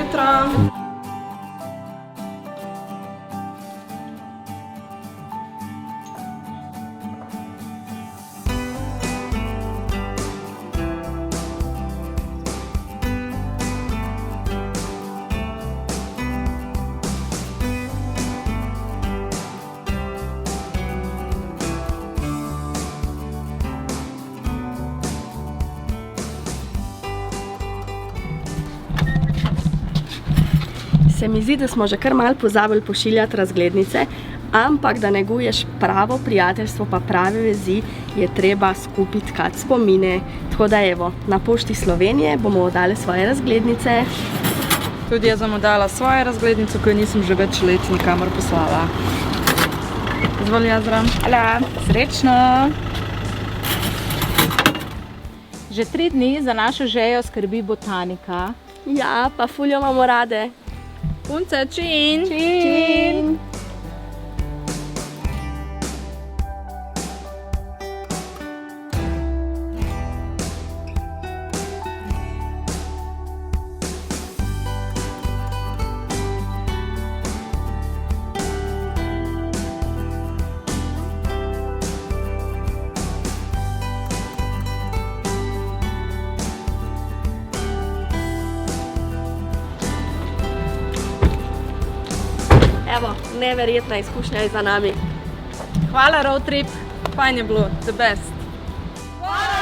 jutro. Se mi zdi, da smo že kar malo pozabili pošiljati razglednice, ampak da neguješ pravo prijateljstvo pa prave vezi, je treba skupaj tkati spomine. Tako da evo, na Pošti Slovenije bomo oddali svoje razglednice. Tudi jaz bom oddala svojo razglednico, ko jo nisem že več let nikamor poslala. Izvoli, Jazra. Hvala. Srečno! Že 3 dni za našo žejo skrbi botanika. Ja, pa ful jo imamo rade. Punce, čin! Čin! Evo, neverjetna izkušnja je za nami. Hvala, road trip. Fajn je bilo, the best. Hvala!